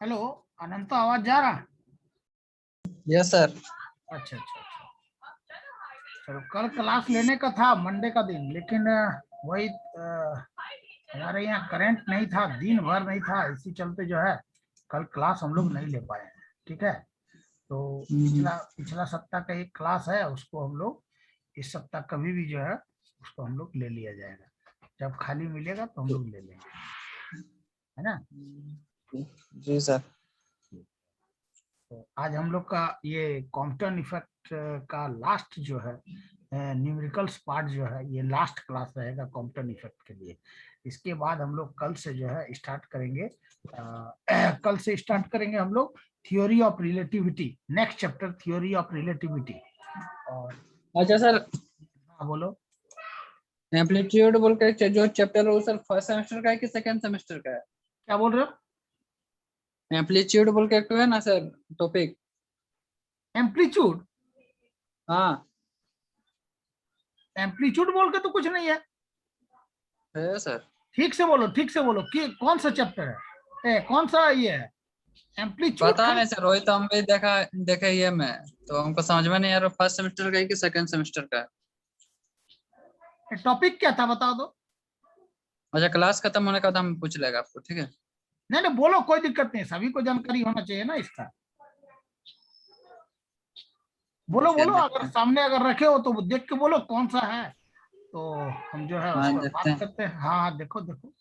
Hello. अनंत, आवाज जा रहा है? Yes sir. अच्छा अच्छा अच्छा। चलो, कल क्लास लेने का था मंडे का दिन, लेकिन वही हमारे यहाँ करंट नहीं था, दिन भर नहीं था, इसी चलते जो है कल क्लास हम लोग नहीं ले पाए हैं। ठीक है, तो पिछला पिछला सप्ताह का एक क्लास है, उसको हम लोग इस सप्ताह कभी भी जो है उसको हम लोग ले लिया जाएगा। जब खाली मिलेगा तो हम लोग ले लेंगे, है ना? जी सर। तो आज हम लोग का ये कॉम्पटन इफेक्ट का लास्ट जो है न्यूमेरिकल्स पार्ट जो है, ये लास्ट क्लास रहेगा कॉम्पटन इफेक्ट के लिए। इसके बाद हम लोग कल से जो है स्टार्ट करेंगे, कल से स्टार्ट करेंगे हम लोग theory of relativity, next chapter theory of relativity. और अच्छा सर, हाँ बोलो। एम्पलीट्यूड बोल के जो चैप्टर है वो सर फर्स्ट सेमेस्टर का है कि सेकंड सेमेस्टर का है? क्या बोल रहे हो? एम्पलीट्यूड बोल के एक तो है ना सर टॉपिक। एम्पलीट्यूड? हाँ एम्पलीट्यूड बोल के तो कुछ नहीं है। सर। ठीक से बोलो, ठीक से बोलो कि कौन सा चैप्टर है, कौन सा ये है एम्पलीट्यूड? पता नहीं सर, वही तो हम भी देखा ही है मैं, तो हमको समझ में नहीं आ रहा फर्स्ट सेमेस्टर का है कि सेकंड सेमेस्टर का है। टॉपिक क्या था बता दो। अच्छा, क्लास खत्म होने का बाद हम पूछ लेगा आपको, ठीक है? नहीं नहीं, बोलो, कोई दिक्कत नहीं, सभी को जानकारी होना चाहिए ना इसका। बोलो ठीक है, बोलो, देखते अगर हैं। सामने अगर रखे हो तो देख के बोलो कौन सा है, तो हम जो है उस हाँ पर देखते बात हैं। करते हैं। हाँ हाँ, देखो देखो।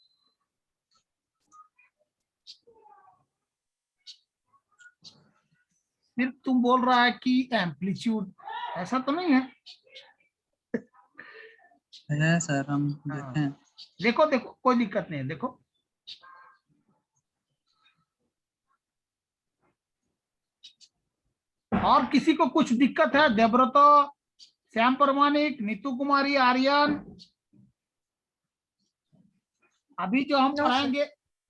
फिर तुम बोल रहा है कि एम्पलीट्यूड, ऐसा तो नहीं है। है सर, हम देखें। हाँ, देखो देखो, कोई दिक्कत नहीं है, देखो। और किसी को कुछ दिक्कत है? देवव्रत, श्याम प्रमाणिक, नीतू कुमारी, आर्यन, अभी जो हम पढ़ाएंगे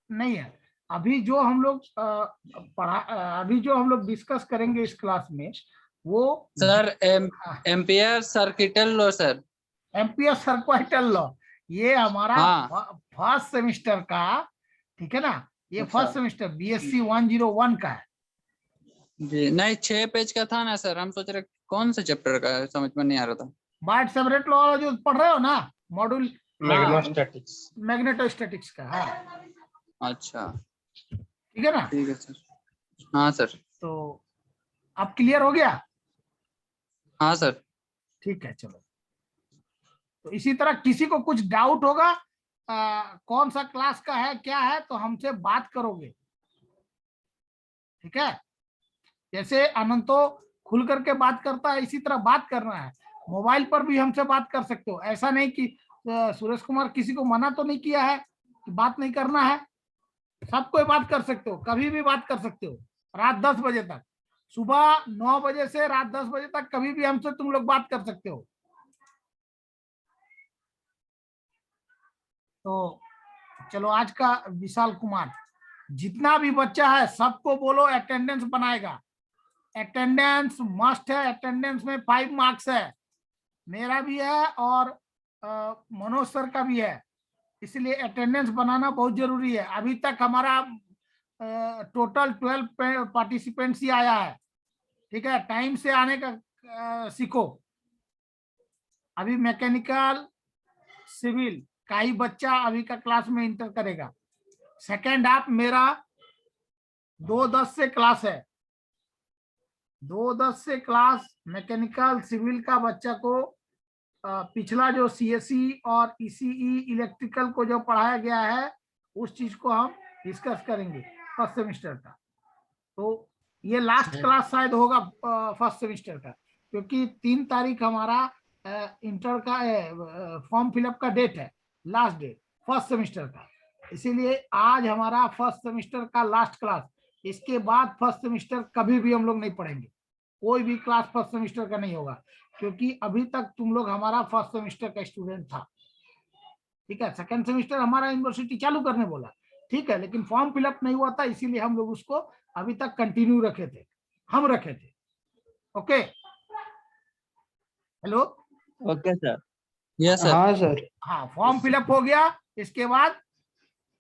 नहीं है। अभी जो हम लोग अभी जो हम लोग डिस्कस करेंगे इस क्लास में वो सर एम्पियर सर्किटल लो सर। एम्पियर सर्क्वाइटल लॉ, ये हमारा हाँ। फर्स्ट सेमेस्टर का, ठीक है ना? ये अच्छा फर्स्ट सेमेस्टर बीएससी 101 का है। जी, नहीं 6 पेज का था ना सर, हम सोच रहे कौन से चैप्टर का है, समझ में नहीं आ रहा था। बाइट सेपरेट लॉ वाला जो पढ़ रहे हो ना, मॉड्यूल मैग्नेटोस्टैटिक्स। मैग्नेटोस्टैटिक्स का। हाँ, अच्छा ठीक है ना? ठीक है सर। हाँ सर। तो अब क्लियर हो गया? हाँ सर। ठीक है, चलो। तो इसी तरह किसी को कुछ डाउट होगा कौन सा क्लास का है क्या है, तो हमसे बात करोगे, ठीक है? जैसे अनंतो खुल करके बात करता है, इसी तरह बात करना है। मोबाइल पर भी हमसे बात कर सकते हो, ऐसा नहीं कि सुरेश कुमार किसी को मना तो नहीं किया है कि बात नहीं करना है। सबको बात कर सकते हो, कभी भी बात कर सकते हो, रात 10 बजे तक, सुबह 9 बजे से रात 10 बजे तक, कभी भी हमसे तुम लोग बात कर सकते हो। तो चलो, आज का विशाल कुमार, जितना भी बच्चा है सबको बोलो अटेंडेंस बनाएगा। अटेंडेंस मस्ट है, अटेंडेंस में 5 मार्क्स है, मेरा भी है और मनोज सर का भी है, इसलिए अटेंडेंस बनाना बहुत जरूरी है। अभी तक हमारा टोटल 12 पार्टिसिपेंट्स ही आया है, ठीक है? टाइम से आने का सीखो। अभी मैकेनिकल सिविल का ही बच्चा अभी का क्लास में इंटर करेगा। सेकेंड हाफ मेरा 2:10 से क्लास है, 2:10 से क्लास मैकेनिकल सिविल का बच्चा को पिछला जो सीएसई और ईसीई इलेक्ट्रिकल को जो पढ़ाया गया है उस चीज को हम डिस्कस करेंगे फर्स्ट सेमेस्टर का। तो ये लास्ट क्लास शायद होगा फर्स्ट सेमेस्टर का, क्योंकि 3 तारीख हमारा इंटर का फॉर्म फिलअप का डेट है, लास्ट डेट फर्स्ट सेमेस्टर का। इसीलिए आज हमारा फर्स्ट सेमेस्टर का लास्ट क्लास। इसके बाद फर्स्ट सेमेस्टर कभी भी हम लोग नहीं पढ़ेंगे, कोई भी क्लास फर्स्ट सेमेस्टर का नहीं होगा, क्योंकि अभी तक तुम लोग हमारा फर्स्ट सेमेस्टर का स्टूडेंट था, ठीक है? सेकंड सेमेस्टर हमारा यूनिवर्सिटी चालू करने बोला, ठीक है, लेकिन फॉर्म फिलअप नहीं हुआ था, इसीलिए हम लोग उसको अभी तक कंटिन्यू रखे थे, हम रखे थे। Okay, hello. Okay sir. Yes sir. हाँ सर। हाँ, फॉर्म फिलअप हो गया, इसके बाद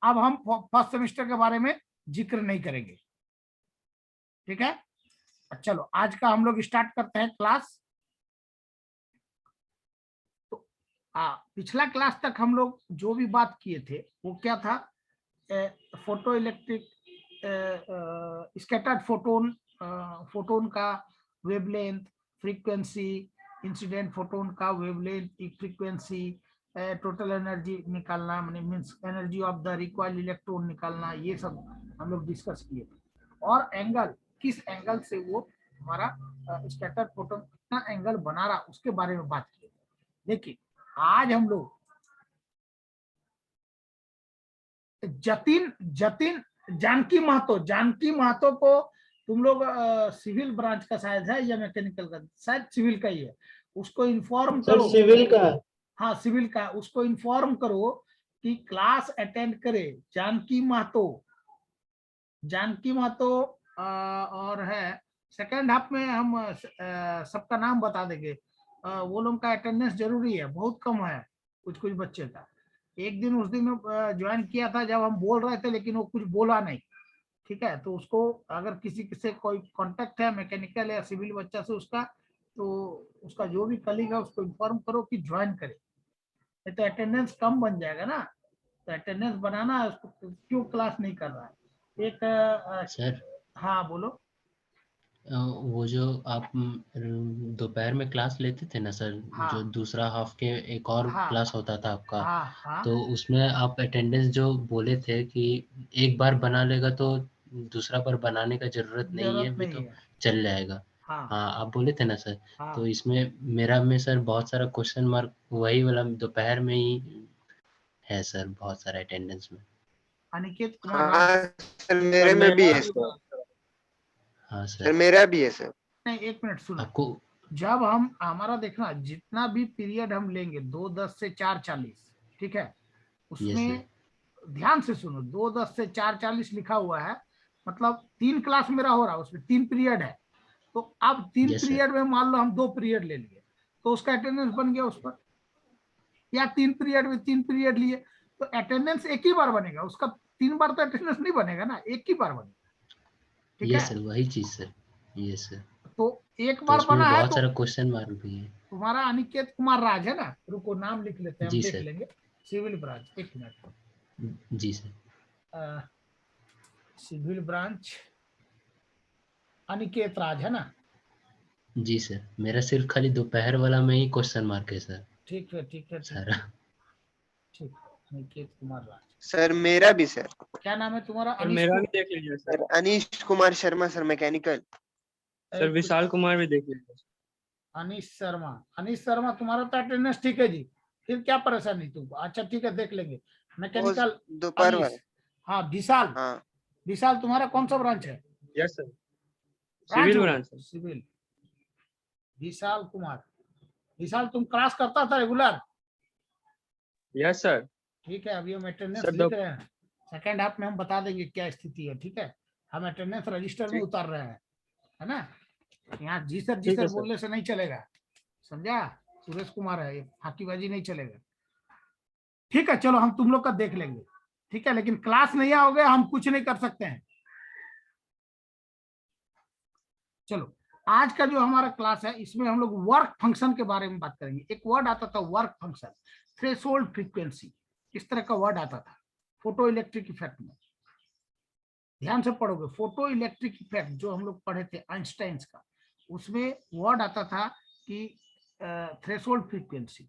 अब हम फर्स्ट सेमेस्टर के बारे में जिक्र नहीं करेंगे, ठीक है, चलो आज का हम लोग स्टार्ट करते हैं क्लास। तो पिछला क्लास तक हम लोग जो भी बात किए थे वो क्या था, photo electric scattered photon, photon का वेवलेंथ, फ्रीक्वेंसी, इंसिडेंट फोटोन का वेवलेंथ, फ्रीक्वेंसी, टोटल एनर्जी निकालना, means energy of the recoil electron निकालना, ये सब हम लोग डिस्कस किए थे। और एंगल, किस एंगल से वो हमारा स्कैटर्ड फोटोन कितना एंगल बना रहा उसके बारे में बात की। लेकिन आज हम लोग जतिन जतिन जानकी महतो को तुम लोग सिविल ब्रांच का शायद है या मैकेनिकल का, शायद सिविल का ही है, उसको इन्फॉर्म सर करो। सिविल का। हाँ सिविल का, उसको इन्फॉर्म करो कि क्लास अटेंड करे। जानकी महतो और है, सेकेंड हाफ में हम सबका नाम बता देंगे। वो लोग का अटेंडेंस जरूरी है, बहुत कम है कुछ कुछ बच्चे का। एक दिन उस दिन ज्वाइन किया था जब हम बोल रहे थे, लेकिन वो कुछ बोला नहीं, ठीक है। तो उसको अगर किसी से कोई कांटेक्ट है मैकेनिकल या सिविल बच्चा से उसका, तो उसका जो भी कलीग है उसको इन्फॉर्म करो कि ज्वाइन करे, नहीं तो अटेंडेंस कम बन जाएगा ना। तो अटेंडेंस बनाना है, उसको क्यों क्लास नहीं कर रहा है। एक सर हाँ बोलो। वो जो आप दोपहर में क्लास लेते थे ना सर, हाँ जो दूसरा हाफ के एक और हाँ क्लास होता था आपका, हाँ हाँ तो उसमें आप अटेंडेंस जो बोले थे कि एक बार बना लेगा तो दूसरा बार बनाने का जरूरत नहीं है, जरूरत भी नहीं तो है। चल जाएगा। हाँ हाँ आप बोले थे ना सर। तो हाँ इसमें मेरा में सर बहुत सारा क्वेश्चन मार्क वही वाला दोपहर में ही है सर, बहुत सारा अटेंडेंस में। अनिकेत कुमार राज। हाँ सर, सर मेरे में भी मेरा है भी सर। हाँ सर सर। मेरा भी है सर। नहीं एक मिनट सुनो, आपको जब हम हमारा देखना जितना भी पीरियड हम लेंगे 2:10 से 4:40, ठीक है, ये सर। उसमें ध्यान से सुनो, 2:10 से 4:40 लिखा हुआ है, मतलब 3 क्लास मेरा हो रहा है, उसमें 3 पीरियड है। तो अब 3 यस सर। पीरियड में मान लो हम 2 पीरियड ले लिए, तो उसका अटेंडेंस बन गया उस पर। या 3 पीरियड में 3 पीरियड लिए तो अटेंडेंस एक ही बार बनेगा, उसका 3 बार तो अटेंडेंस नहीं बनेगा ना, एक ही बार बनेगा, ठीक ये है। सर वही चीज सर। ये सर। तो एक तो बार उसमें बना है बहुत तो सारा क्वेश्चन मार्क भी है। तुम्हारा अनिकेत कुमार राज है ना, रुको नाम लिख लेते हैं, हम जी देख सर। लेंगे। सिविल ब्रांच, एक मिनट, जी सर। सिविल ब्रांच अनिकेत राज है ना। जी सर, मेरा सिर्फ खाली दोपहर वाला में ही क्वेश्चन मार्क है सर, ठीक है ठीक है ठीक सारा। है ठीक, अनिकेत कुमार राज। सर मेरा भी सर। क्या नाम है तुम्हारा? सर मेरा भी देख लीजिए sir. Sir Anish Kumar Sharma sir, mechanical. Sir Vishal Kumar भी देख लीजिए। अनीश शर्मा, अनीश शर्मा तुम्हारा तो अटेंडेंस ठीक है जी, फिर क्या परेशानी तुमको? अच्छा ठीक है देख लेंगे। वो मैकेनिकल दोपहर अनीश। वाला। हाँ विशाल, हाँ विशाल तुम्हारा कौन सा ब्रांच है? यस सर, ब्रांच सिविल बोलो, branch sir. Civil. Vishal Kumar, विशाल तुम क्लास करता था रेगुलर? Yes sir. ठीक है, अभी हम अटेंडेंस सर लिख रहे हैं, सेकेंड हाफ में हम बता देंगे क्या स्थिति है, ठीक है। हम अटेंडेंस रजिस्टर में ठीक, उतार रहे हैं, है ना। यहाँ जी ठीक सर है सर। बोलने से नहीं चलेगा, समझा। सुरेश कुमार है, ये फाकीबाजी नहीं चलेगा, ठीक है। चलो हम तुम लोग का देख लेंगे, ठीक है, लेकिन क्लास नहीं आओगे हम कुछ नहीं कर सकते हैं। चलो आज का जो हमारा क्लास है इसमें हम लोग वर्क फंक्शन के बारे में बात करेंगे। एक वर्ड आता था वर्क फंक्शन, थ्रेशोल्ड फ्रीक्वेंसी, इस तरह का वर्ड आता था फोटो इलेक्ट्रिक इफेक्ट में। ध्यान से पढ़ोगे, फोटो इलेक्ट्रिक इफेक्ट जो हम लोग पढ़े थे आइंस्टाइंस का, उसमें वर्ड आता था कि threshold frequency,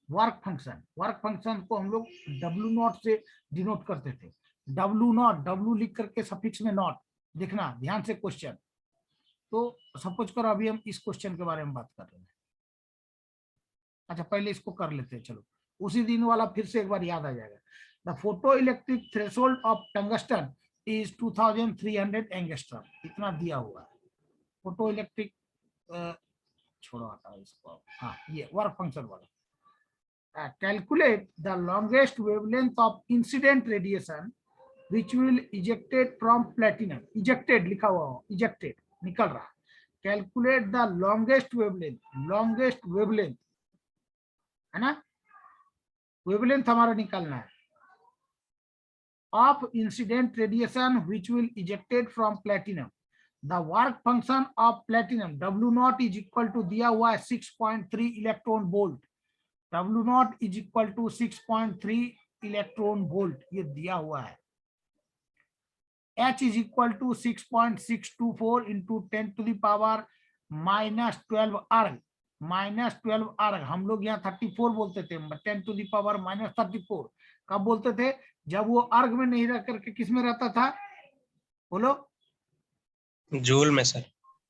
work function. Work function को हम लोग W0 से डिनोट करते थे। W0, W लिख करके सफिक्स में नॉट लिखना, ध्यान से क्वेश्चन। तो सपोज करो अभी हम इस क्वेश्चन के बारे में बात कर रहे हैं। अच्छा पहले इसको कर लेते हैं, चलो उसी दिन वाला फिर से एक बार याद आ जाएगा। The photo electric threshold of tungsten is 2300 angstrom, इतना दिया हुआ है। फोटो इलेक्ट्रिक छोड़ो हटाओ इसको, हाँ ये वर्क फंक्शन वाला। Calculate the longest wavelength of incident radiation which will ejected from platinum, ejected लिखा हुआ हो, ejected निकल रहा। Calculate the longest wavelength, longest wavelength है ना, wavelength हमारा निकालना है, of incident radiation which will ejected from platinum, the work function of platinum W nought is equal to दिया हुआ है 6.3 electron volt, W nought is equal to 6.3 electron volt, ये दिया हुआ है। H is equal to 6.624 into 10 to the power -12 erg, -12 अर्ग, हम लोग यहाँ 34 बोलते थे, 10 टू द पावर -34 कब बोलते थे? जब वो अर्ग में नहीं रह करके किस में रहता था, बोलो? जूल में सर,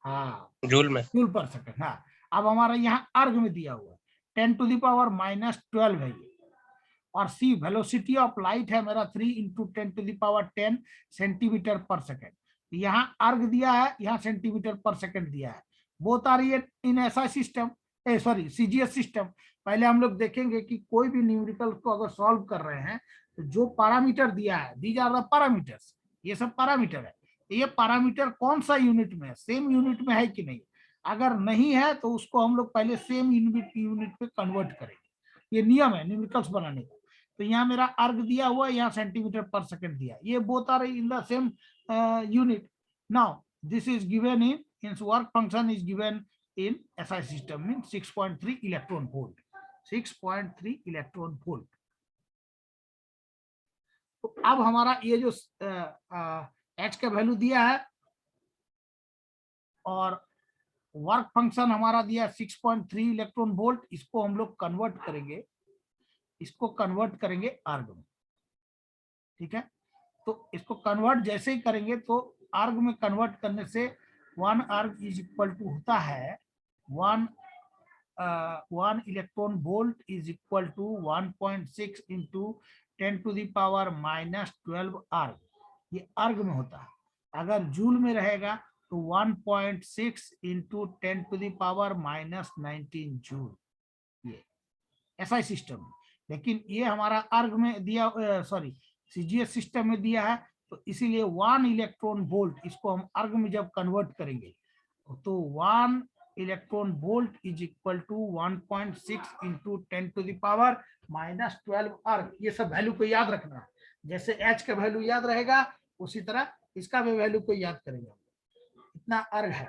हाँ, जूल में। जूल पर सेकंड। हाँ, अब हमारा यहाँ अर्ग में दिया हुआ है 10 टू द पावर -12 है ये, और सी वेलोसिटी ऑफ लाइट है मेरा 3 into 10 to the power 10 centimetre पर सेकेंड। यहाँ अर्ग दिया है, यहाँ सेंटीमीटर पर सेकेंड दिया है। बोथ आर इन ऐसा सिस्टम, सॉरी सीजीएस सिस्टम। पहले हम लोग देखेंगे कि कोई भी न्यूमेरिकल को अगर सॉल्व कर रहे हैं तो जो पैरामीटर दिया है, दीज आर द पैरामीटर्स, ये सब पैरामीटर है। ये पैरामीटर कौन सा यूनिट में है, सेम यूनिट में है कि नहीं? अगर नहीं है तो उसको हम लोग पहले सेम यूनिट पे कन्वर्ट करेंगे। ये नियम है न्यूमेरिकल्स बनाने का। तो यहाँ मेरा अर्ग दिया हुआ है, यहाँ सेंटीमीटर पर सेकंड दिया, ये both are in the same unit. Now this is given in work function is given in SI system means 6.3 electron volt, 6.3 electron volt। तो अब हमारा ये जो H का वैल्यू दिया है और वर्क फंक्शन हमारा दिया 6.3 इलेक्ट्रॉन वोल्ट, इसको हम लोग कन्वर्ट करेंगे, इसको कन्वर्ट करेंगे अर्ग में, ठीक है? तो इसको कन्वर्ट जैसे ही करेंगे तो अर्ग में कन्वर्ट करने से 1 अर्ग इज इक्वल टू होता है 1 electron volt is equal to 1.6 into 10 to the power -12 erg, ये अर्ग में होता है। अगर जूल में रहेगा तो 1.6 into 10 to the power -19 joule, ये ऐसा ही सिस्टम। लेकिन ये हमारा अर्ग में दिया, सॉरी सीजीएस सिस्टम में दिया है, तो इसीलिए 1 इलेक्ट्रॉन वोल्ट, इसको हम अर्ग में जब कन्वर्ट करेंगे तो 1 electron volt is equal to 1.6 into 10 to the power -12 erg. ये सब वैल्यू को याद रखना, जैसे H का वैल्यू याद रहेगा उसी तरह इसका भी वैल्यू को याद करेंगे। इतना अर्ग है।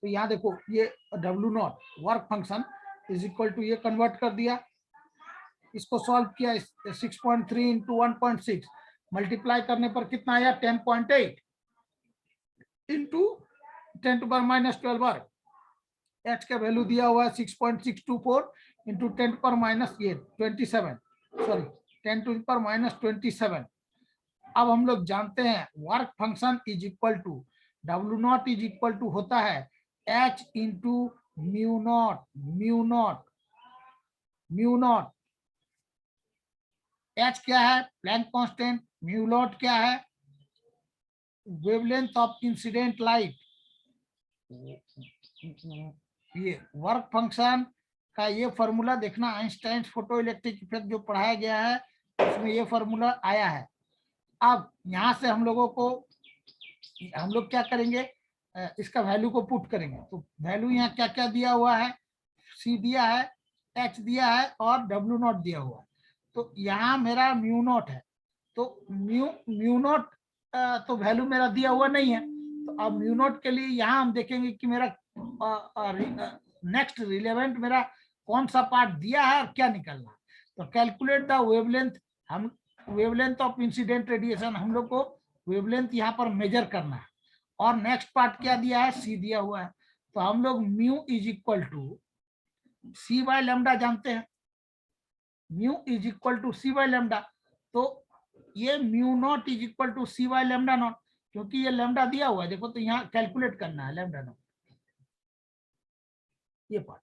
तो यहाँ देखो ये W nought work function is equal to, ये कन्वर्ट कर दिया, इसको सॉल्व किया, 6.3 इंटू 1.6 मल्टीप्लाई करने पर कितना आया 10.8 इंटू 10 टू पावर -12 वर्ग। H का वैल्यू दिया हुआ है 6.624 इंटू 10 पर -27, सॉरी 10 टू पावर -27। अब हम लोग जानते हैं work function is equal to W nought is equal to होता है H into mu not, mu not, mu nought. H क्या है? Planck constant. म्यू नॉट क्या है? Wavelength of incident light. ये वर्क फंक्शन का ये फॉर्मूला देखना, आइंस्टाइन फोटो इलेक्ट्रिक इफेक्ट जो पढ़ाया गया है उसमें ये फॉर्मूला आया है। अब यहाँ से हम लोगों को, हम लोग क्या करेंगे, इसका वैल्यू को पुट करेंगे। तो वैल्यू यहाँ क्या क्या दिया हुआ है, C दिया है, H दिया है और W नॉट दिया हुआ है। तो यहाँ मेरा म्यू नॉट है, तो म्यू नॉट तो वैल्यू मेरा दिया हुआ नहीं है। तो अब म्यू नॉट के लिए यहाँ हम देखेंगे कि मेरा नेक्स्ट रिलेवेंट मेरा कौन सा पार्ट दिया है और क्या निकलना है। तो कैलकुलेट द वेवलेंथ, हम वेवलेंथ ऑफ इंसिडेंट रेडिएशन, हम लोग को वेवलेंथ यहाँ पर मेजर करना है। और नेक्स्ट पार्ट क्या दिया है, C दिया हुआ है। तो हम लोग mu is equal to C by lambda जानते हैं, mu is equal to C by lambda. तो ये mu not is equal to C by lambda nought, क्योंकि ये लैम्डा दिया हुआ है। देखो तो यहाँ कैलकुलेट करना है लैम्डा नॉट, ये पार्ट,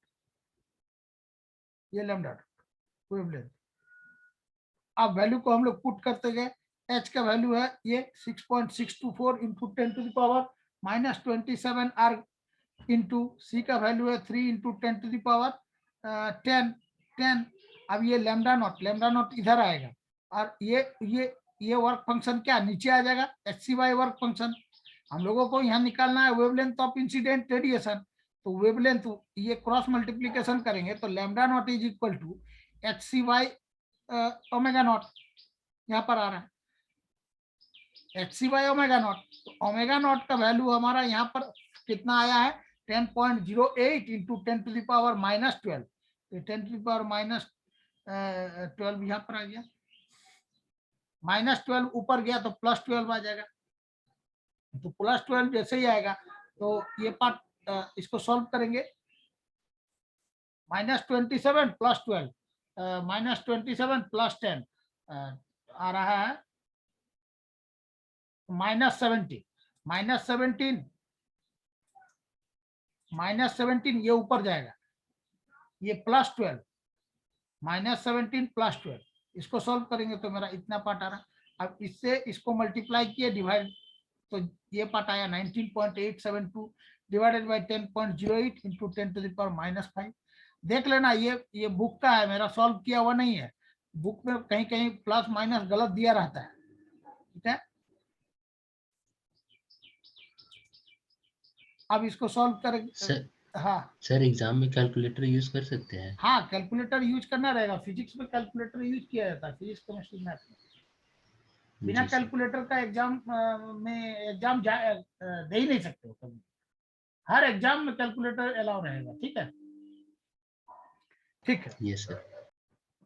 ये लैम्डा वेवलेंथ। अब वैल्यू को हम लोग पुट करते गए। H का वैल्यू है ये 6.624 into 10 to the power -27 erg, into C का वैल्यू है 3 इंटू 10 टू द पावर 10। अब ये लैम्डा नॉट इधर आएगा और ये वर्क फंक्शन क्या नीचे आ जाएगा, HC बाय वर्क फंक्शन। हम लोगों को यहाँ निकालना है वेवलेंथ ऑफ इंसिडेंट रेडिएशन। तो वेवलेंथ ये क्रॉस मल्टीप्लीकेशन करेंगे तो lambda not is equal to HC by omega nought, यहाँ पर आ रहा है। hc by omega nought. तो ओमेगा नॉट का वैल्यू हमारा यहाँ पर कितना आया है 10.08 इंटू 10 टू द पावर -12। तो 10 टू द पावर -12 यहाँ पर आ गया, -12 ऊपर गया तो +12 आ जाएगा। तो +12 जैसे ही आएगा तो ये पार्ट इसको सॉल्व करेंगे। -27 + 12 -27 + 10 आ रहा है -17 -17 ये ऊपर जाएगा, ये +12 -17 + 12 इसको सॉल्व करेंगे तो मेरा इतना पार्ट आ रहा। अब इससे इसको मल्टीप्लाई किए डिवाइड, तो ये पार्ट आया 19.872 divided by 10.08 into 10 to the power -5। देख लेना ये बुक का है, मेरा सॉल्व किया हुआ नहीं है। बुक में कहीं कहीं प्लस माइनस गलत दिया रहता है, ठीक है। अब इसको सॉल्व करेंगे। सर हाँ सर एग्जाम में कैलकुलेटर यूज कर सकते हैं? हाँ, कैलकुलेटर यूज करना रहेगा। फिजिक्स में कैलकुलेटर यूज किया जाता है, फिजिक्स केमिस्ट्री मैथ में। बिना जी सर। कैलकुलेटर का एग्जाम में एग्जाम दे ही नहीं सकते हो कभी। हर एग्जाम में कैलकुलेटर अलाउ रहेगा, ठीक है। ठीक है, यस सर।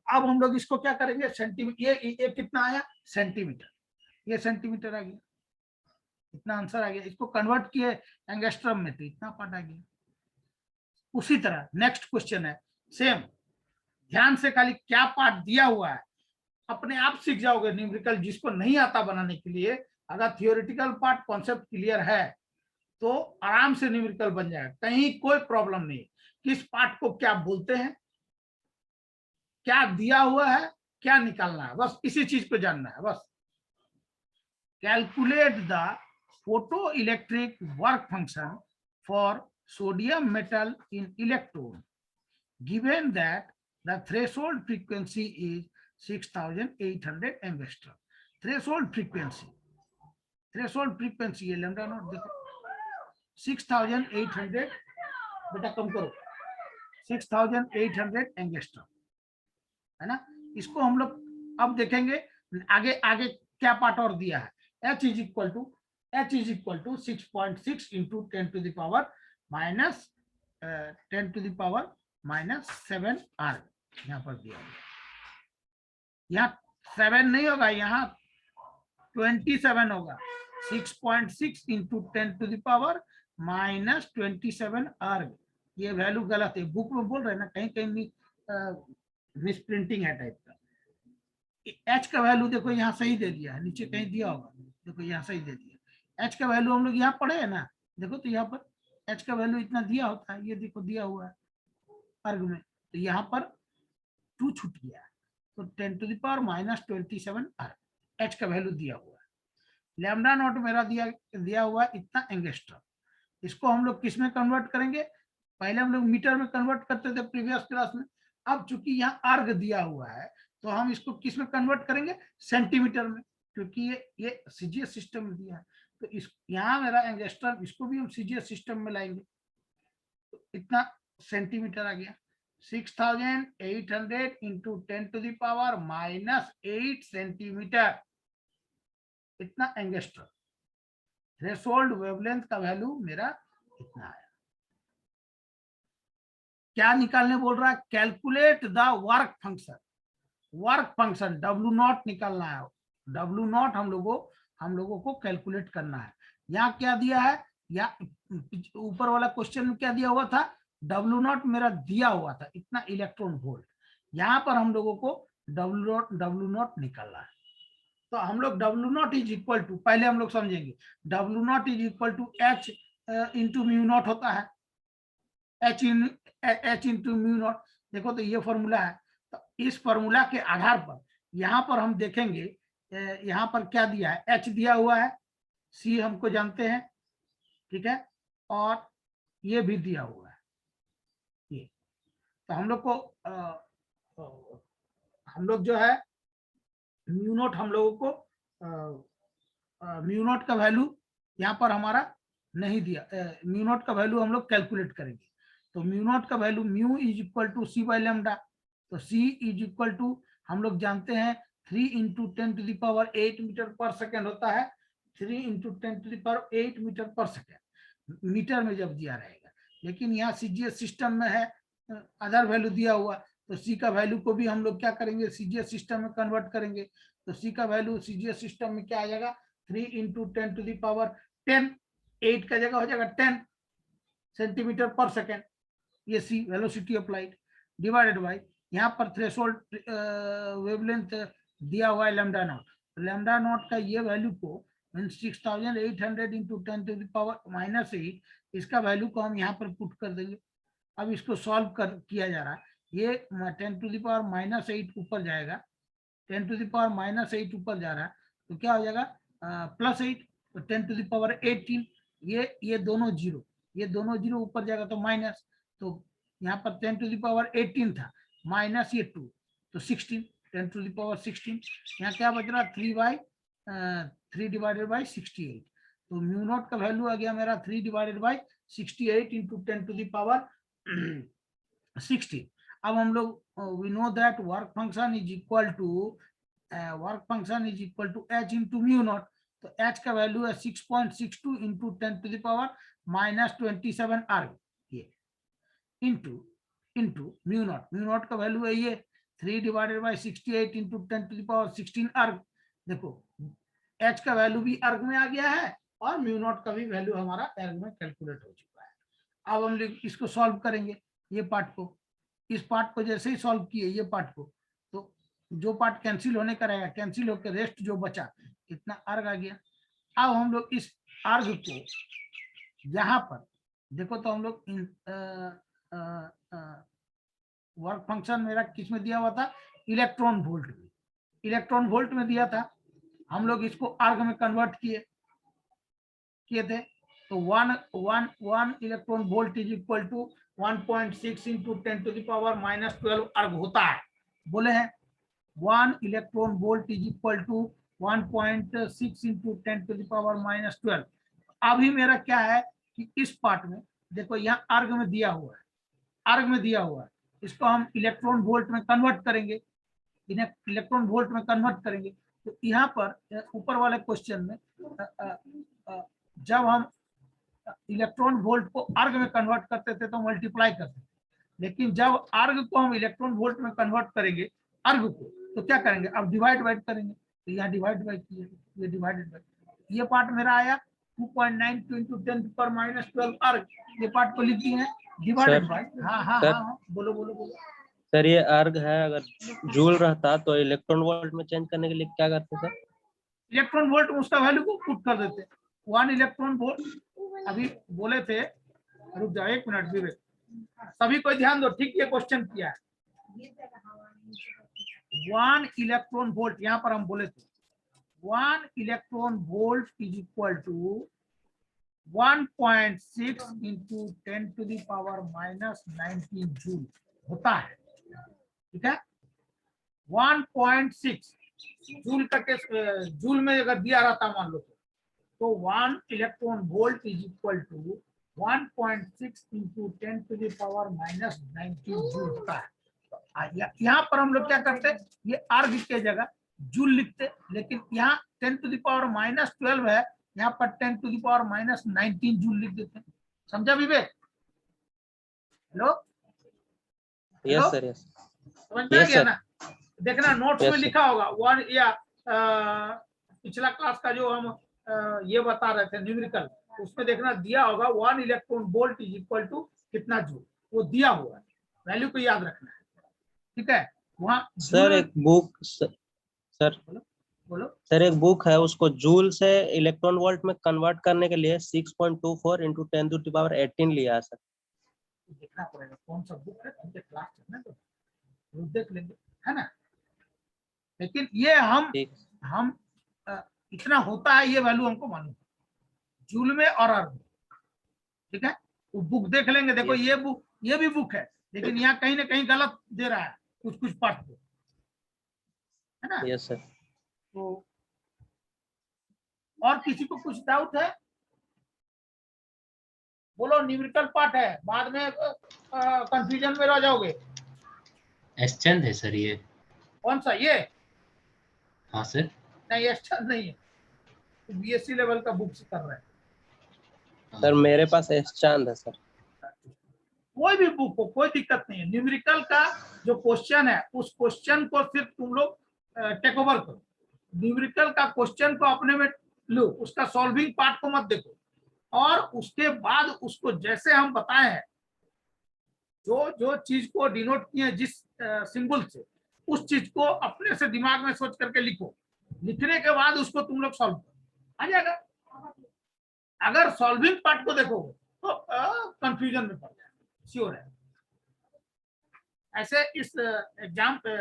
अब हम लोग इसको क्या करेंगे, सेंटीमीटर, ये कितना आया सेंटीमीटर, ये सेंटीमीटर आ गया, इतना आंसर आ गया। इसको कन्वर्ट किए एंगस्ट्रम में तो इतना पार्ट आ गया। उसी तरह नेक्स्ट क्वेश्चन है सेम, ध्यान से खाली क्या पार्ट दिया हुआ है अपने आप सीख जाओगे न्यूमेरिकल। जिसको नहीं आता बनाने के लिए, अगर थियोरेटिकल पार्ट कॉन्सेप्ट क्लियर है तो आराम से न्यूमेरिकल बन जाएगा, कहीं कोई प्रॉब्लम नहीं। किस पार्ट को क्या बोलते हैं, क्या दिया हुआ है, क्या निकालना है, बस इसी चीज को जानना है बस। Calculate the photo electric work function for sodium metal in electrode given that the threshold frequency is 6800 angstrom. Threshold frequency ये लैम्डा नॉट देखो 6800, बेटा कम करो, 6800 एंगस्ट्रम है ना। इसको हम लोग अब देखेंगे आगे आगे क्या पार्ट और दिया है। H is equal to 6.6 into 10 to the power -7 R यहाँ पर दिया हुआ। यहाँ 7 नहीं होगा, यहाँ 27 होगा। 6.6 into 10 to the power -27 R। ये वैल्यू गलत है, बुक में बोल रहे हैं ना, कहीं कहीं मिस प्रिंटिंग है टाइप का। H का वैल्यू देखो यहाँ सही दे दिया है, नीचे कहीं दिया होगा, देखो यहाँ सही दे दिया। H का वैल्यू हम लोग यहाँ पढ़े है ना, देखो तो यहाँ पर H का वैल्यू इतना दिया होता है, ये देखो दिया हुआ है अर्ग में, तो यहाँ पर 2 छूट गया है, तो 10 टू द पावर -27 अर्ग H का वैल्यू दिया हुआ है। लैम्डा नॉट मेरा दिया हुआ इतना एंगस्ट्रम। इसको हम लोग किस में कन्वर्ट करेंगे, पहले हम लोग मीटर में कन्वर्ट करते थे प्रीवियस क्लास में। अब चूंकि यहाँ अर्ग दिया हुआ है तो हम इसको किस में कन्वर्ट करेंगे, सेंटीमीटर में, क्योंकि ये सीजीएस सिस्टम में दिया है। तो इस यहाँ मेरा एंगस्ट्रम, इसको भी हम सीजीएस सिस्टम में लाएंगे, तो इतना सेंटीमीटर आ गया। 6800 into 10 to the power -8 centimetre, इतना एंगस्ट्रम। थ्रेशोल्ड वेवलेंथ का वैल्यू मेरा इतना आया। क्या निकालने बोल रहा है, calculate the work function W0 निकालना है। W0 हम लोगों को कैलकुलेट करना है। यहाँ क्या दिया है, या ऊपर वाला क्वेश्चन में क्या दिया हुआ था, W0 मेरा दिया हुआ था इतना इलेक्ट्रॉन वोल्ट। यहाँ पर हम लोगों को W0 निकालना है। तो हम लोग W0 इज इक्वल टू, पहले हम लोग समझेंगे, W0 is equal to H into म्यू0 होता है, H इंटू म्यू0। देखो तो ये फॉर्मूला है। तो इस फॉर्मूला के आधार पर यहाँ पर हम देखेंगे, यहाँ पर क्या दिया है, H दिया हुआ है, C हमको जानते हैं, ठीक है, और ये भी दिया हुआ है ये। तो हम लोग को हम लोग जो है म्यू0, हम लोगों को म्यू0 का वैल्यू यहाँ पर हमारा नहीं दिया, म्यू0 का वैल्यू हम लोग कैलकुलेट करेंगे। तो म्यू0 का value mu is equal to C by lambda. तो C इज इक्वल टू हम लोग जानते हैं 3 into 10 to the power 8 metre पर सेकेंड होता है। 3 इंटू 10⁸ मीटर पर सेकेंड, मीटर में जब दिया रहेगा। लेकिन यहाँ सीजीएस सिस्टम में है अदर वैल्यू दिया हुआ, तो सी का वैल्यू को भी हम लोग क्या करेंगे, सीजीएस सिस्टम में कन्वर्ट करेंगे। तो सी का वैल्यू सीजीएस सिस्टम में क्या आ जाएगा, 3 इंटू 10⁻10, 8 का जगह हो जाएगा 10 सेंटीमीटर पर सेकेंड, ये C velocity of light, divided by यहाँ पर थ्रेशोल्ड वेवलेंथ दिया हुआ है लैम्डा नॉट। लैम्डा नॉट का ये वैल्यू को 6800 इंटू 10⁻⁻8, इसका वैल्यू को हम यहाँ पर पुट कर देंगे। अब इसको सॉल्व किया जा रहा है, ये 10⁻⁻8 ऊपर जाएगा, 10⁻⁻8 ऊपर जा रहा है, तो क्या हो जाएगा +8, तो 10⁻18, ये दोनों जीरो, ये दोनों जीरो ऊपर जाएगा तो माइनस, तो यहाँ पर 10⁻18 था, माइनस ये 2, तो 16, 10⁻16, यहाँ क्या बच रहा 3 डिवाइडेड बाई 68, तो म्यू नॉट का वैल्यू आ गया मेरा 3 डिवाइडेड बाई 68 इंटू 10⁻16। अब हम लोग we know that work function is equal to h into mu not, तो h का वैल्यू है 6.62 इंटू 10⁻27 अर्ग, ये इंटू म्यू नॉट का वैल्यू है ये 3 डिवाइडेड बाई 68 इंटू 10⁻16 अर्ग। देखो h का वैल्यू भी अर्ग में आ गया है और म्यू नॉट का भी वैल्यू हमारा अर्ग में कैलकुलेट हो चुका है। अब हम लोग इसको सॉल्व करेंगे, ये पार्ट को, इस पार्ट को जैसे ही सॉल्व किए ये पार्ट को, तो जो पार्ट कैंसिल होने का रहेगा कैंसिल होकर रेस्ट जो बचा कितना अर्ग आ गया। अब हम लोग इस अर्ग को यहाँ पर देखो, तो हम लोग वर्क फंक्शन मेरा किस में दिया हुआ था, इलेक्ट्रॉन वोल्ट में, इलेक्ट्रॉन वोल्ट में दिया था, हम लोग इसको अर्ग में कन्वर्ट किए थे, तो 1 electron volt is equal to 1.6 into 10⁻⁻12 erg होता है, बोले हैं 1 electron volt is equal to 1.6 into 10⁻⁻12। अभी मेरा क्या है कि इस पार्ट में देखो यहाँ अर्ग में दिया हुआ है, अर्ग में दिया हुआ है, इसको हम इलेक्ट्रॉन वोल्ट में कन्वर्ट करेंगे, इलेक्ट्रॉन वोल्ट में कन्वर्ट करेंगे। तो यहाँ पर ऊपर वाले क्वेश्चन में जब हम इलेक्ट्रॉन वोल्ट को अर्ग में कन्वर्ट करते थे तो मल्टीप्लाई करते थे, लेकिन जब अर्ग को हम इलेक्ट्रॉन वोल्ट में कन्वर्ट करेंगे अर्ग को, तो क्या करेंगे, अब डिवाइड करेंगे, तो यहाँ डिवाइड बाई किए, ये डिवाइडेड बाई, ये पार्ट मेरा आया 2.92 इंटू 10⁻12 अर्ग, ये पार्ट को लिख दिए हैं डिवाइडेड बाई, हाँ बोलो सर ये अर्ग है, अगर जूल रहता तो इलेक्ट्रॉन वोल्ट में चेंज करने के लिए क्या करते सर? इलेक्ट्रॉन वोल्ट में उसका वैल्यू को पुट कर देते, 1 इलेक्ट्रॉन वोल्ट, अभी बोले थे, रुक जाओ 1 मिनट भी, सभी को ध्यान दो, ठीक ये क्वेश्चन किया है, 1 इलेक्ट्रॉन वोल्ट, यहाँ पर हम बोले थे 1 electron volt is equal to 1.6 into 10⁻⁻19 joule होता है, ठीक है। 1.6 जूल का केस, जूल में अगर दिया रहता मान लो तो 1 electron volt is equal to 1.6 into 10⁻⁻19 joule होता है। यहाँ पर हम लोग क्या करते, ये अर्ग के जगह जूल लिखते, लेकिन यहाँ 10⁻⁻12 है, यहाँ पर 10⁻⁻19 जूल लिख देते हैं, समझा विवेक? हेलो, यस सर, यस समझ में आ गया ना? देखना नोट्स में लिखा होगा 1, या पिछला क्लास का जो हम ये बता रहे थे न्यूमेरिकल, उसमें देखना दिया होगा 1 electron volt is equal to कितना जूल, वो दिया हुआ है, वैल्यू को याद रखना है, ठीक है। वहाँ सर एक बुक, सर बोलो सर एक बुक है, उसको जूल से इलेक्ट्रॉन वोल्ट में कन्वर्ट करने के लिए 6.24 इंटू 10⁻18 लिया है सर। देखना पड़ेगा कौन सा बुक है, तुमसे क्लास करना तो देख लेंगे, है ना। लेकिन ये हम इतना होता है, ये वैल्यू हमको मालूम है जूल में और अर्ग में, ठीक है। वो बुक देख लेंगे, देखो ये बुक, ये भी बुक है, लेकिन यहाँ कहीं ना कहीं गलत दे रहा है कुछ पार्ट को, है ना। Yes sir. तो और किसी को कुछ डाउट है, बोलो, न्यूमेरिकल पार्ट है, बाद में कंफ्यूजन में रह जाओगे। एस्चंद है सर ये। कौन सा, ये? हाँ सर। नहीं एस्चंद नहीं है, बीएससी लेवल का बुक से कर रहे हैं। सर मेरे पास एस चांद है सर। कोई भी बुक हो, कोई दिक्कत नहीं है। न्यूमेरिकल का जो क्वेश्चन है उस क्वेश्चन को सिर्फ तुम लोग टेक ओवर करो। न्यूमेरिकल का क्वेश्चन को अपने में लो, उसका सॉल्विंग पार्ट को मत देखो, और उसके बाद उसको जैसे हम बताए हैं, जो जो चीज को डिनोट किए जिस सिंबल से, उस चीज को अपने से दिमाग में सोच करके लिखो। लिखने के बाद उसको तुम लोग सॉल्व करो, आ जाएगा। अगर सॉल्विंग पार्ट को देखोगे तो कंफ्यूजन में पड़ जाएगा, श्योर है। ऐसे इस एग्जाम पे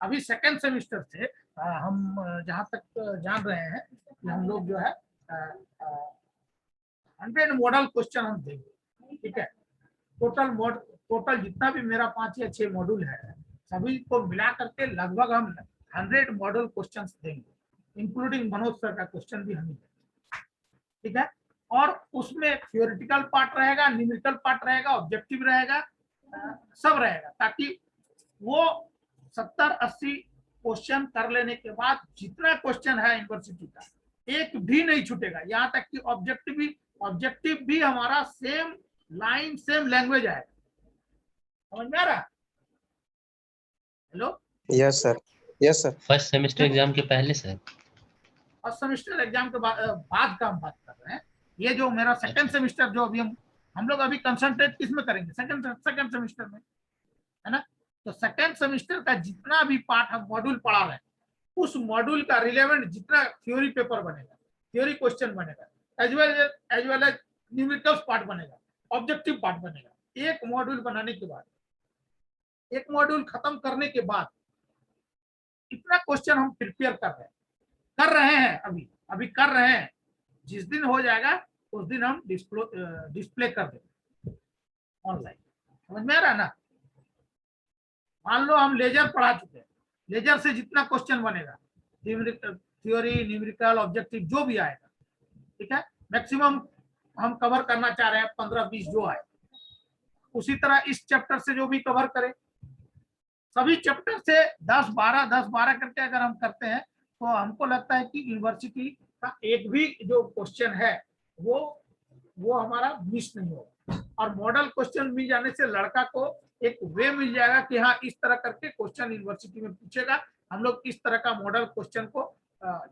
अभी सेकेंड सेमिस्टर से हम जहां तक जान रहे हैं कि हम लोग जो है 100 मॉडल क्वेश्चन हम देंगे, ठीक है। टोटल जितना भी मेरा 5 या 6 मॉड्यूल है, सभी को मिला करके लगभग हम 100 मॉडल क्वेश्चन देंगे, इंक्लूडिंग मनोज सर का क्वेश्चन भी हम देंगे, ठीक है। और उसमें थियोरेटिकल पार्ट रहेगा, न्यूमेरिकल पार्ट रहेगा, ऑब्जेक्टिव रहेगा, सब रहेगा, ताकि वो 70-80 क्वेश्चन कर लेने के बाद जितना क्वेश्चन है यूनिवर्सिटी का, एक भी नहीं छूटेगा। यहाँ तक कि ऑब्जेक्टिव भी हमारा सेम लाइन सेम लैंग्वेज आएगा। समझ में आ रहा? Hello, yes sir, yes sir. First semester exam के पहले सर? फर्स्ट सेमेस्टर एग्जाम के बाद का हम बात कर रहे हैं। ये जो मेरा सेकंड सेमेस्टर, जो अभी हम लोग अभी कंसंट्रेट किस में करेंगे? सेकंड सेमेस्टर में, है ना। तो सेकंड सेमेस्टर का जितना भी पार्ट हम मॉड्यूल पढ़ा रहे हैं, उस मॉड्यूल का रिलेवेंट जितना थ्योरी पेपर बनेगा, थ्योरी क्वेश्चन बनेगा, as well as numerical part बनेगा, ऑब्जेक्टिव पार्ट बनेगा, एक मॉड्यूल बनाने के बाद, एक मॉड्यूल खत्म करने के बाद इतना क्वेश्चन हम प्रिपेयर कर रहे हैं, अभी कर रहे हैं। जिस दिन हो जाएगा उस दिन हम डिस्प्ले कर देंगे ऑनलाइन। समझ में आ रहा है ना? मान लो हम लेजर पढ़ा चुके हैं, लेजर से जितना क्वेश्चन बनेगा, थ्योरी, न्यूमेरिकल, ऑब्जेक्टिव जो भी आएगा, ठीक है, मैक्सिमम हम कवर करना चाह रहे हैं 15-20 जो आए। उसी तरह इस चैप्टर से जो भी कवर करें, सभी चैप्टर से 10-12 करके अगर हम करते हैं, तो हमको लगता है कि यूनिवर्सिटी का एक भी जो क्वेश्चन है वो हमारा मिस नहीं होगा। और मॉडल क्वेश्चन मिल जाने से लड़का को एक वे मिल जाएगा कि हाँ, इस तरह करके क्वेश्चन यूनिवर्सिटी में पूछेगा, हम लोग इस तरह का मॉडल क्वेश्चन को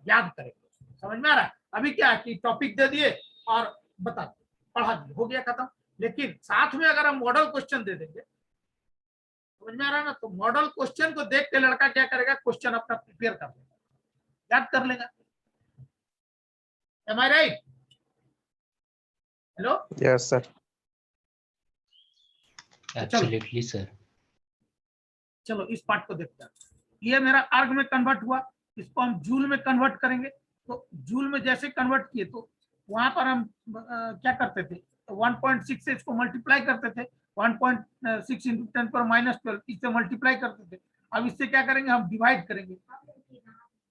याद करेंगे। समझ में आ रहा है? अभी क्या है कि टॉपिक दे दिए और बता दिए, पढ़ा दिए, हो गया खत्म। लेकिन साथ में अगर हम मॉडल क्वेश्चन दे देंगे, समझ में आ रहा है ना, तो मॉडल क्वेश्चन को देख के लड़का क्या करेगा, क्वेश्चन अपना प्रिपेयर कर लेगा, याद कर लेगा। Am I right? Hello, yes sir. Absolutely sir. चलो इस पार्ट को देखते हैं। ये मेरा आर्ग में कन्वर्ट हुआ, इसको हम जूल में कन्वर्ट करेंगे। तो जूल में जैसे कन्वर्ट किए, तो वहां पर हम क्या करते थे, 1.6 से इसको मल्टीप्लाई करते थे, 1.6 इंटू 10⁻12 इससे मल्टीप्लाई करते थे। अब इससे क्या करेंगे, हम डिवाइड करेंगे,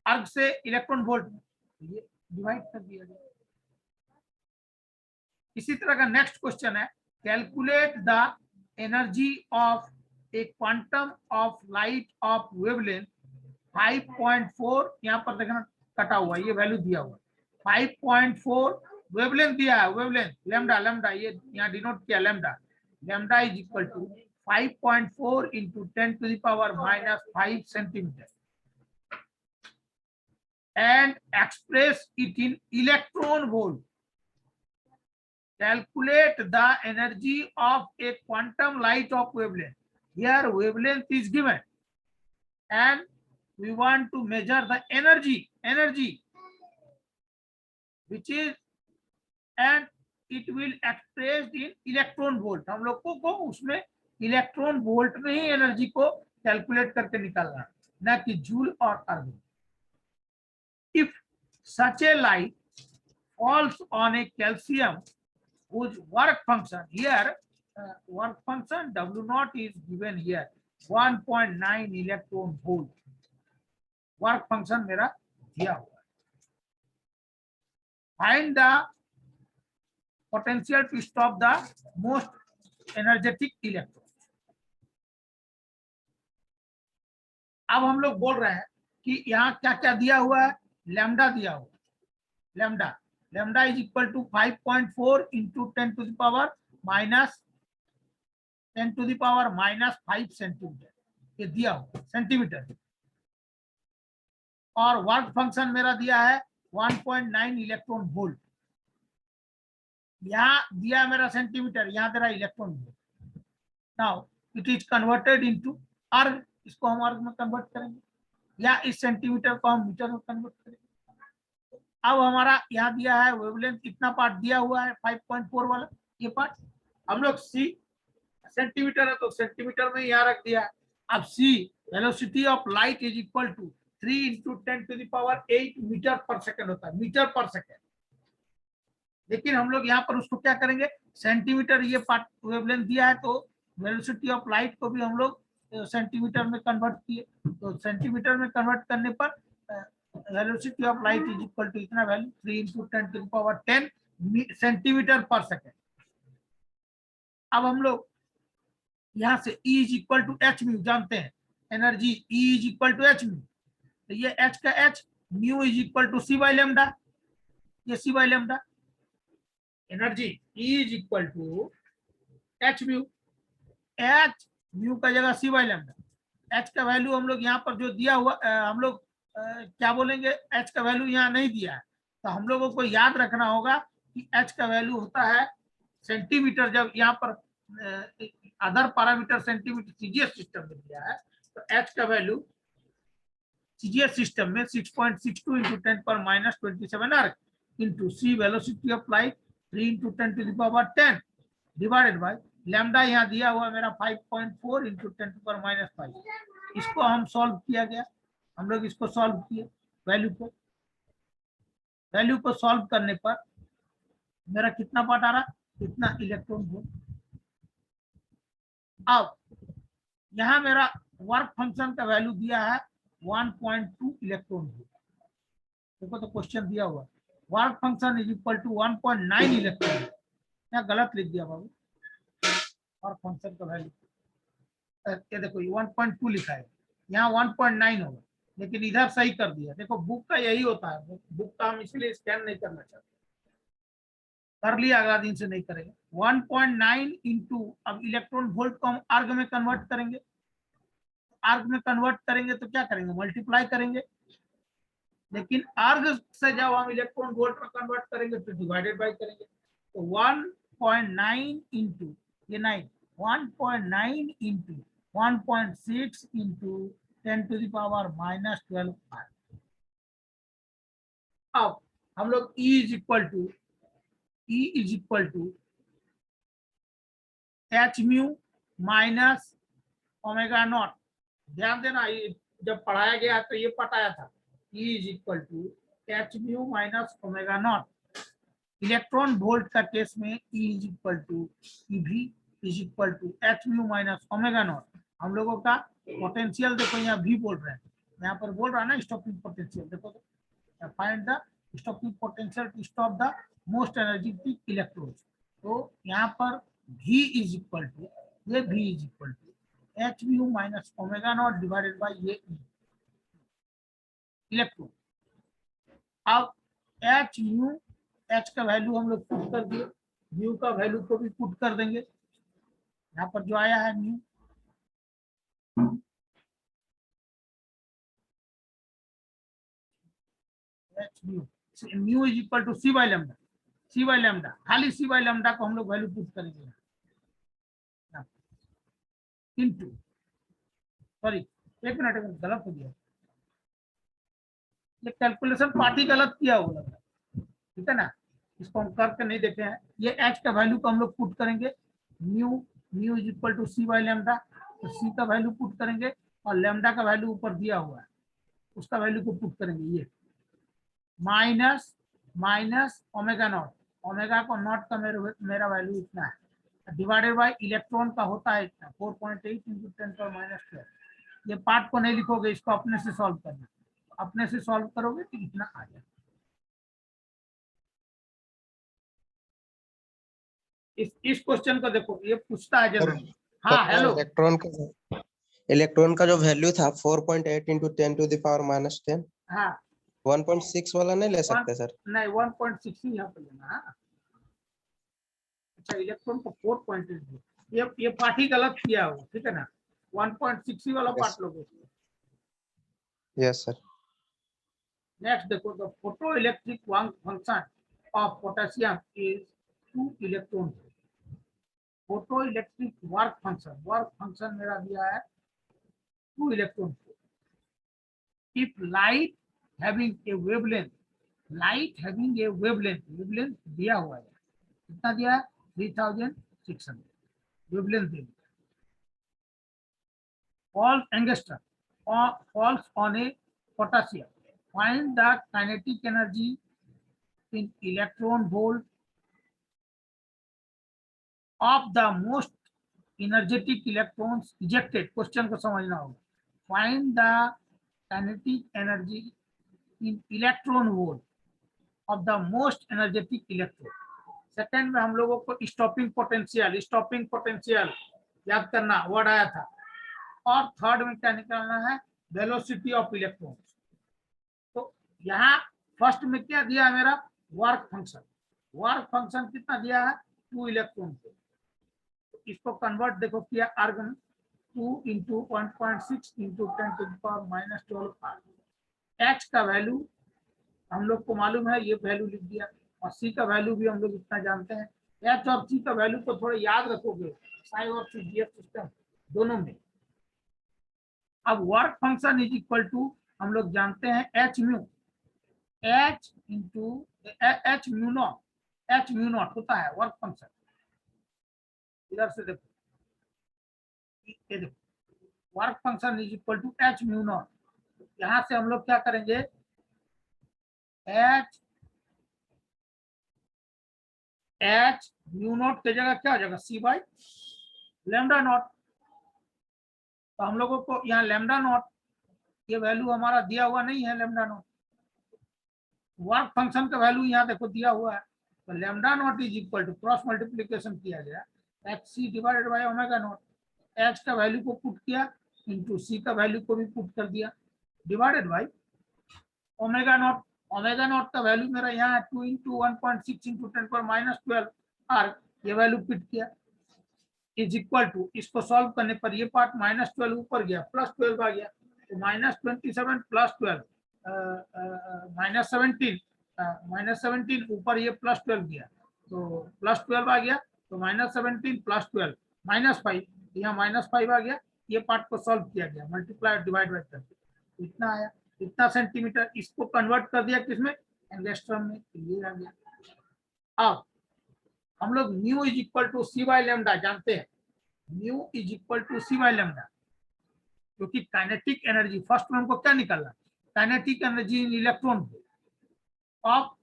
आर्ग से इलेक्ट्रॉन वोल्ट में, ये डिवाइड कर दिया गया। इसी तरह का नेक्स्ट क्वेश्चन है, calculate the energy of A quantum of light of wavelength 5.4, यहाँ पर देखना कटा हुआ, ये वैल्यू दिया हुआ 5.4 वेवलेंथ दिया है, वेवलेंथ लैम्डा, ये यहाँ डिनोट किया lambda is equal to 5.4 into 10⁻⁻5 centimetre, and express it in electron volt. Calculate the energy of a quantum light of wavelength. Here wavelength is given and we want to measure the energy which is, and it will expressed in electron volt. हम लोग को उसमें electron volt में ही energy को calculate करके निकालना, ना कि जूल और अर्ग। If such a light falls on a calcium whose work function here, work function W0 is given here 1.9 electron volt, work function मेरा दिया हुआ है। Find the potential to stop the most energetic electron. अब हम लोग बोल रहे हैं कि यहाँ क्या क्या दिया हुआ है, लैम्डा दिया हुआ, lambda is equal to 5.4 into 10 to the power minus 10 to the power minus 5 centimetre, ये दिया हुआ सेंटीमीटर। और वर्क फंक्शन मेरा दिया है 1.9 इलेक्ट्रॉन वोल्ट, यहाँ दिया मेरा सेंटीमीटर, यहाँ तेरा electron volt. Now it is converted into अर्ग, इसको हम अर्ग में कन्वर्ट करेंगे, या इस सेंटीमीटर को हम मीटर में कन्वर्ट करेंगे। अब हमारा यहाँ दिया है वेवलेंथ, कितना पार्ट दिया हुआ है 5.4 वाला, ये पार्ट हम लोग सी सेंटीमीटर है तो सेंटीमीटर में यहाँ रख दिया है। अब C velocity of light is equal to 3 into 10 to the power 8 metre पर सेकेंड होता है, मीटर पर सेकेंड। लेकिन हम लोग यहाँ पर उसको क्या करेंगे, सेंटीमीटर ये पार्ट वेवलेंथ दिया है तो वेलोसिटी ऑफ लाइट को भी हम लोग सेंटीमीटर में कन्वर्ट किए, तो सेंटीमीटर में कन्वर्ट करने पर velocity of light is equal to इतना value 3 into 10 to the power 10 centimetre पर सेकेंड। अब हम लोग यहाँ से E is equal to H mu जानते हैं, energy E is equal to H mu, तो ये H का H, mu is equal to C by lambda, ये C by lambda. Energy E is equal to H mu, H mu का जगह C by lambda. H का value हम लोग यहाँ पर जो दिया हुआ हम लोग क्या बोलेंगे, H का वैल्यू यहाँ नहीं दिया है, तो हम लोगों को याद रखना होगा कि H का वैल्यू होता है सेंटीमीटर। जब यहाँ पर other parameter centimetre CGS system में दिया है, तो H का वैल्यू सीजीएस सिस्टम में 6.62 इंटू 10 पर minus 27 erg into C velocity of light 3 into 10 to the power 10 divided by lambda यहाँ दिया हुआ मेरा 5.4 इंटू 10 टू पर माइनस 5। इसको हम सॉल्व किया गया, हम लोग इसको सॉल्व किए वैल्यू को सॉल्व करने पर मेरा कितना पार्ट आ रहा, इतना इलेक्ट्रॉन वोल्ट। अब यहाँ मेरा वर्क फंक्शन का वैल्यू दिया है 1.2 इलेक्ट्रॉन वोल्ट। देखो तो क्वेश्चन दिया हुआ work function is equal to 1.9 electron volt, यहाँ गलत लिख दिया बाबू, वर्क फंक्शन का वैल्यू ये देखो 1.2 लिखा है, यहाँ 1.9 होगा, लेकिन इधर सही कर दिया। देखो बुक का यही होता है, बुक का हम इसलिए स्कैन नहीं करना चाहते, कर लिया अगला दिन से नहीं करेंगे। 1.9 इंटू, अब इलेक्ट्रॉन वोल्ट को हम अर्ग में कन्वर्ट करेंगे, अर्ग में कन्वर्ट करेंगे तो क्या करेंगे, मल्टीप्लाई करेंगे, लेकिन अर्ग से जब हम इलेक्ट्रॉन वोल्ट में कन्वर्ट करेंगे तो डिवाइडेड बाय करेंगे। तो 1.9 इंटू ये 9, 1.9 into 1.6 into 10 to the power minus 12। अब हम लोग E is equal to H mu minus omega naught. ध्यान देना, जब पढ़ाया गया तो ये पढ़ाया था, E is equal to H mu minus omega naught. Electron volt का केस में E is equal to EV is equal to H mu minus omega naught. हम लोगों का पोटेंशियल देखो, यहाँ V बोल रहे हैं, यहाँ पर बोल रहा है ना स्टॉपिंग पोटेंशियल, देखो तो find the stopping potential to stop the most energetic electron. तो यहाँ पर V इज इक्वल टू, ये V is equal to H mu minus omega naught divided by ये इलेक्ट्रॉन। अब एच म्यू, एच का value हम लोग पुट कर दिए, म्यू का वैल्यू को भी पुट कर देंगे, यहाँ पर जो आया है mu, H mu, mu is equal to C by lambda, C by lambda, खाली C बाई लेमडा को हम लोग वैल्यू पुट करेंगे इनटू, सॉरी एक मिनट गलत हो गया, ये कैलकुलेशन पार्टी गलत किया हुआ है, ठीक है ना, इसको हम करके नहीं देखे हैं। ये H का वैल्यू को हम लोग पुट करेंगे, mu is equal to C by lambda, तो C का वैल्यू पुट करेंगे और लेमडा का वैल्यू ऊपर दिया हुआ है उसका वैल्यू को पुट करेंगे, ये minus minus omega naught, omega को नॉट का मेरा वैल्यू इतना है, डिवाइडेड बाय इलेक्ट्रॉन का होता है इतना 4.8 इंटू 10 पर माइनस 12। ये पार्ट को नहीं लिखोगे, इसको अपने से सॉल्व करना, अपने से सॉल्व करोगे तो इतना आ जाएगा। इस क्वेश्चन को देखो, ये पूछता है जरूर। हाँ हेलो, इलेक्ट्रॉन का जो वैल्यू था 4.8 into 10 to the power minus 10। हाँ 1.6 वाला नहीं ले सकते सर? नहीं 1.6 ही यहाँ पे लेना है। अच्छा इलेक्ट्रॉन को 4.8 ये पार्ट ही गलत किया हुआ, ठीक है ना। 1.6 ही वाला पार्ट लोगे। Yes sir. नेक्स्ट देखो, the photo electric function of potassium is 2 electron. Photo electric work function मेरा दिया है 2 electron. If light having a wavelength, wavelength दिया हुआ है, कितना दिया है 3600 वेवलेंथ दे दिया। Falls angstrom falls on a potassium, find the kinetic energy in electron volt of the most energetic electrons ejected. Question को समझना होगा। Find the kinetic energy in electron volt of the most energetic electron. Second में हम लोगों को stopping potential याद करना word आया था। और थर्ड में क्या निकालना है, वेलोसिटी ऑफ इलेक्ट्रॉन्स। तो यहाँ फर्स्ट में क्या दिया है मेरा, वर्क फंक्शन कितना दिया है 2 इलेक्ट्रॉन को। तो इसको कन्वर्ट देखो किया, आर्गन 2 इंटू 1.6 इंटू 10⁻⁻12 एच का वैल्यू हम लोग को मालूम है, ये वैल्यू लिख दिया। और सी का वैल्यू भी हम लोग इतना जानते हैं। एच और सी का वैल्यू को थोड़ा याद रखोगे साई और सीजीएफ सिस्टम दोनों में। अब work function is equal to हम लोग जानते हैं एच म्यू नॉट होता है वर्क फंक्शन। इधर से देखो, ये देखो work function is equal to H mu naught. यहां से हम लोग क्या करेंगे, एच म्यू नॉट की जगह क्या हो जाएगा सी बाई लैम्डा नॉट। तो हम लोगों को यहाँ लैम्डा नॉट ये वैल्यू हमारा दिया हुआ नहीं है। लैम्डा नॉट वर्क फंक्शन का वैल्यू यहाँ देखो दिया हुआ है। तो lambda not is equal to cross multiplication किया गया h c divided by omega naught. H का वैल्यू को पुट किया इंटू सी का वैल्यू को भी पुट कर दिया divided by omega naught. Omega not का वैल्यू मेरा यहाँ है 2 इंटू 1.6 इंटू 10⁻12 आर, ये वैल्यू पिट किया इज इक्वल टू, इसको सॉल्व करने पर ये पार्ट -12 ऊपर गया +12 आ गया। तो -27 +12 -17 ऊपर ये +12 गया, तो +12 आ गया। तो -17 +12 -5, यहाँ -5 आ गया। ये पार्ट को सॉल्व किया गया, मल्टीप्लाई डिवाइड बाय करके इतना आया, इतना सेंटीमीटर। इसको कन्वर्ट कर दिया किसमें, एंगस्ट्रॉम में, ये आ गया। अब हम लोग mu is equal to c by lambda जानते हैं। Mu is equal to c by lambda, क्योंकि काइनेटिक एनर्जी फर्स्ट में हमको क्या निकालना, kinetic energy in electron of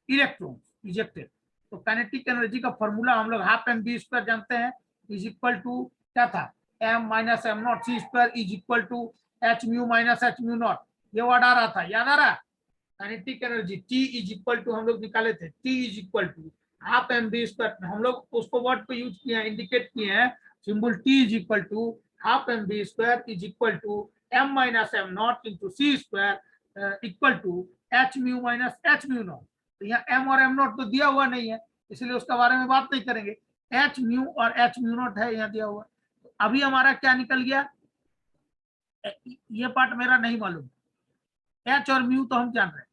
electron ejected. तो काइनेटिक एनर्जी का फॉर्मूला हम लोग हाफ एम बी स्क्वायर जानते हैं, इज इक्वल टू क्या था, m minus m naught c square is equal to H mu minus h mu naught. ये word आ रहा था, याद आ रहा। Kinetic energy T is equal to हम लोग निकाले थे, T is equal to half m b square. हम लोग उसको वर्ड पे यूज किए हैं, इंडिकेट किए हैं symbol T is equal to half m b square is equal to m minus m naught into c square equal to H mu minus h mu not. तो यहाँ m और m not तो दिया हुआ नहीं है, इसलिए उसका बारे में बात नहीं करेंगे। एच म्यू और एच म्यू नॉट है यहाँ दिया हुआ। तो अभी हमारा क्या निकल गया, ये पार्ट मेरा नहीं मालूम, एच और म्यू तो हम जान रहे हैं,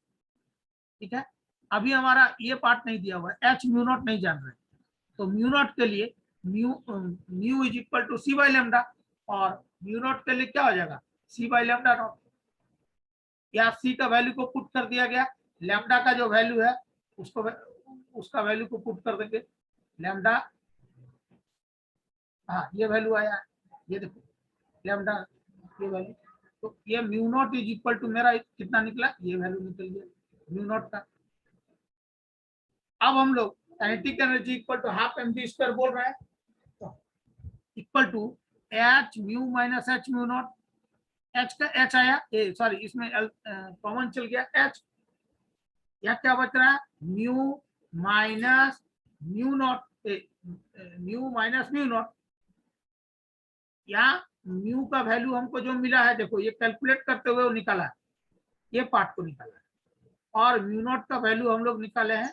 ठीक है। अभी हमारा ये पार्ट नहीं दिया हुआ है, एच म्यू नॉट नहीं जान रहे। तो म्यू नॉट के लिए mu is equal to c by lambda, और म्यू नॉट के लिए क्या हो जाएगा सी बाई लैम्डा नॉट। या सी का वैल्यू को पुट कर दिया गया, लैम्डा का जो वैल्यू है उसका वैल्यू को पुट कर देंगे लैम्डा। हाँ ये वैल्यू आया, ये देखो लैम्डा ये वैल्यू। तो ये mu not is equal to मेरा कितना निकला, ये वैल्यू निकल गया म्यू नॉट का। अब हम लोग kinetic energy equal to half m b square बोल रहे हैं, तो equal to H mu minus h mu naught. H का एच आया, सॉरी इसमें कॉमन चल गया एच, यहाँ क्या बच रहा है mu minus mu not, mu minus mu naught. यहाँ म्यू का वैल्यू हमको जो मिला है, देखो ये कैलकुलेट करते हुए वो निकाला है, ये पार्ट को निकाला है। और म्यू नॉट का वैल्यू हम लोग निकाले हैं